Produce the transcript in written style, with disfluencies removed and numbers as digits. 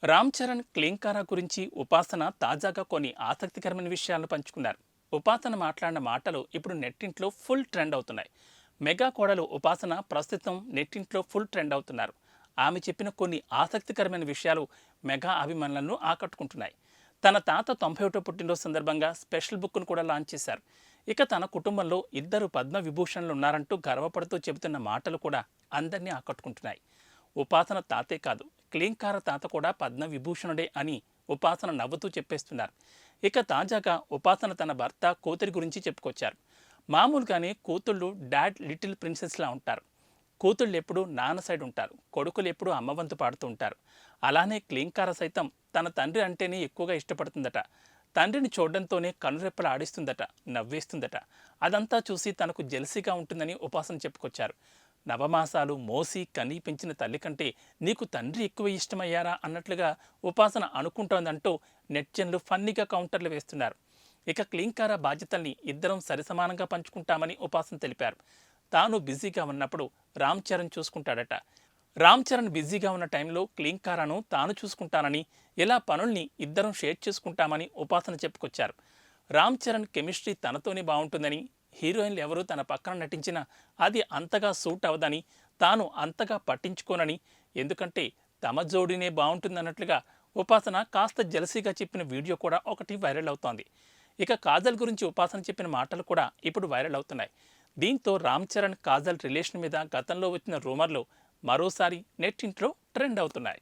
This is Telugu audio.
రామ్ చరణ్ క్లీంకారా గురించి ఉపాసన తాజాగా కొన్ని ఆసక్తికరమైన విషయాలను పంచుకున్నారు. ఉపాసన మాట్లాడిన మాటలు ఇప్పుడు నెట్టింట్లో ఫుల్ ట్రెండ్ అవుతున్నాయి. మెగా కోడలు ఉపాసన ప్రస్తుతం నెట్టింట్లో ఫుల్ ట్రెండ్ అవుతున్నారు. ఆమె చెప్పిన కొన్ని ఆసక్తికరమైన విషయాలు మెగా అభిమానులను ఆకట్టుకుంటున్నాయి. తన తాత 91వ పుట్టినరోజు సందర్భంగా స్పెషల్ బుక్ను కూడా లాంచ్ చేశారు. ఇక తన కుటుంబంలో 2 పద్మ విభూషణలు ఉన్నారంటూ గర్వపడుతూ చెబుతున్న మాటలు కూడా అందరినీ ఆకట్టుకుంటున్నాయి. ఉపాసన తాతే కాదు, క్లీంకార తాత కూడా పద్మ విభూషణుడే అని ఉపాసన నవ్వుతూ చెప్పేస్తున్నారు. ఇక తాజాగా ఉపాసన తన భర్త కూతురి గురించి చెప్పుకొచ్చారు. మామూలుగానే కూతుళ్ళు డాడ్ లిటిల్ ప్రిన్సెస్లా ఉంటారు. కూతుళ్ళు ఎప్పుడు నాన్న సైడ్ ఉంటారు, కొడుకులు ఎప్పుడు అమ్మవంతు పాడుతూ ఉంటారు. అలానే క్లీంకార సైతం తన తండ్రి అంటేనే ఎక్కువగా ఇష్టపడుతుందట. తండ్రిని చూడడంతోనే కనురెప్పలు ఆడిస్తుందట, నవ్వేస్తుందట. అదంతా చూసి తనకు జెలసీగా ఉంటుందని ఉపాసన చెప్పుకొచ్చారు. నవమాసాలు మోసి కనీ పెంచిన తల్లి కంటే నీకు తండ్రి ఎక్కువ ఇష్టమయ్యారా అన్నట్లుగా ఉపాసన అనుకుంటోందంటూ నెట్జన్లు ఫన్నీగా కౌంటర్లు వేస్తున్నారు. ఇక క్లీంకార బాధ్యతల్ని ఇద్దరం సరిసమానంగా పంచుకుంటామని ఉపాసన తెలిపారు. తాను బిజీగా ఉన్నప్పుడు రామ్ చరణ్ చూసుకుంటాడట. రామ్ చరణ్ బిజీగా ఉన్న టైంలో క్లీంకారాను తాను చూసుకుంటానని, ఇలా పనుల్ని ఇద్దరం షేర్ చేసుకుంటామని ఉపాసన చెప్పుకొచ్చారు. రామ్ చరణ్ కెమిస్ట్రీ తనతోనే బాగుంటుందని, హీరోయిన్లు ఎవరూ తన పక్కన నటించినా అది అంతగా సూట్ అవదని, తాను అంతగా పట్టించుకోనని, ఎందుకంటే తమ జోడీనే బాగుంటుందన్నట్లుగా ఉపాసన కాస్త జలసీగా చెప్పిన వీడియో కూడా ఒకటి వైరల్ అవుతోంది. ఇక కాజల్ గురించి ఉపాసన చెప్పిన మాటలు కూడా ఇప్పుడు వైరల్ అవుతున్నాయి. దీంతో రామ్ చరణ్ కాజల్ రిలేషన్ మీద గతంలో వచ్చిన రూమర్లు మరోసారి నెట్టింట్లో ట్రెండ్ అవుతున్నాయి.